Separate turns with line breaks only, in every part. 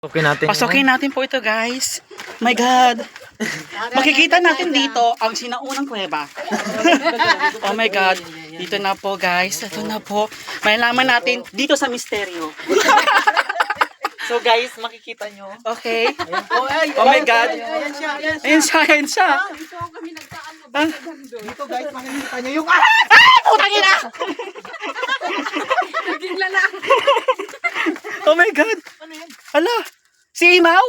Pasukin natin po ito, guys. My God. Makikita natin dito ang sinaunang kuweba. Oh my God. Dito na po, guys. Ito na po. Malalaman natin dito sa misteryo.
So guys, makikita nyo.
Okay. Oh my God. Ayan siya, ayan siya.
Dito guys, makikita nyo yung...
Putang ina! Oh my God. Hala. Si Imaw?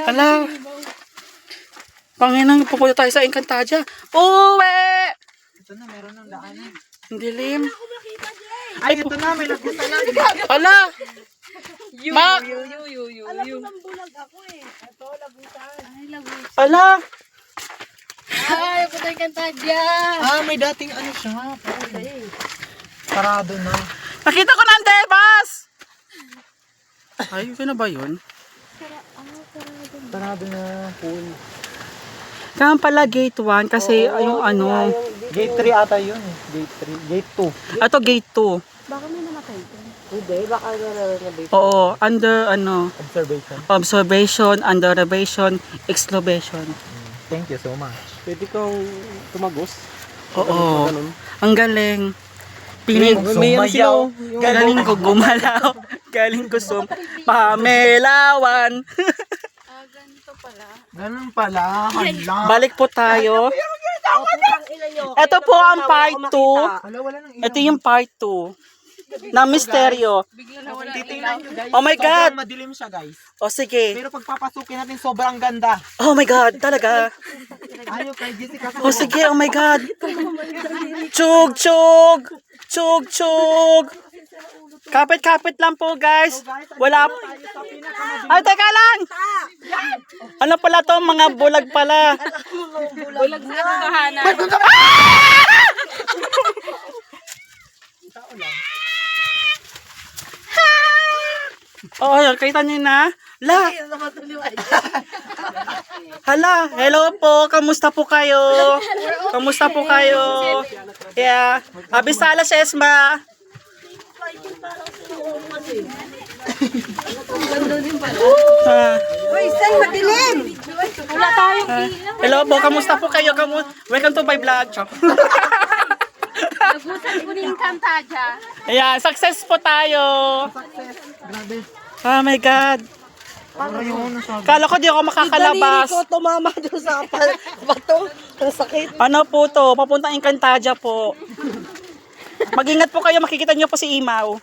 Hala. Panginang, pupunta tayo sa Encantadia. Uwe!
Ito na, meron ng daanan.
Ang dilim.
Ay, ito na, may lagusan na.
Hala. Mak!
Alam mo nang bulag ako eh. Ito, lagusan. Ay, lagusan.
Hala.
Ay, putay Encantadia.
May dating ano siya. Parado na.
Nakita ko na ang Devas! Ay, yun na ba yun?
Parado na, pool.
Kaya pala gate 1 kasi yung ano.
Gate 3 ata yun eh. Gate 3. Gate 2.
Ato gate 2.
Baka may namatay ko. Hindi, baka na-renovate.
Oo, under ano,
Observation.
observation, under renovation, excavation.
Thank you so much.
Pwede kang tumagos.
Oo. Ang galing. Piling,
Sumayaw.
galing ko gumalaw. Galing ko pamelawan.
Ganito pala.
Ganun pala. Hala.
Balik po tayo. Ito po ang part 2.
Hala, wala nang ilaw.
Ito yung part 2 na misteryo.
Bigla na wala
Titingnan nyo guys.
Oh my God.
Sobrang madilim siya guys.
O sige.
Pero pag papasukin natin, sobrang ganda.
Oh my God, talaga.
Ayaw kay Jessica.
O sige, oh my God. Chug, chug. Chug, chug. Kapit-kapit lang po, guys. Wala. Ay, teka lang. Ano pala to? Mga bulag pala.
bulag na kahanan.
Oh, kita niyo na. La. Hala, hello po. Kamusta po kayo? Kamusta po kayo? Yeah. Abisala si Esma. Ah.
Uy, saan madilim? Wala tayong
Hello po, kamusta po kayo? Welcome to my vlog.
nagusan ko ni Encantadia.
Ayan, success po tayo.
Grabe.
Oh my God.
Ano yun?
Kala ko di ako makakalabas.
ko tumama doon sa bato. Ang sakit.
Ano po to? Papuntang Encantadia po. Mag-ingat po kayo, makikita niyo po si Imaw.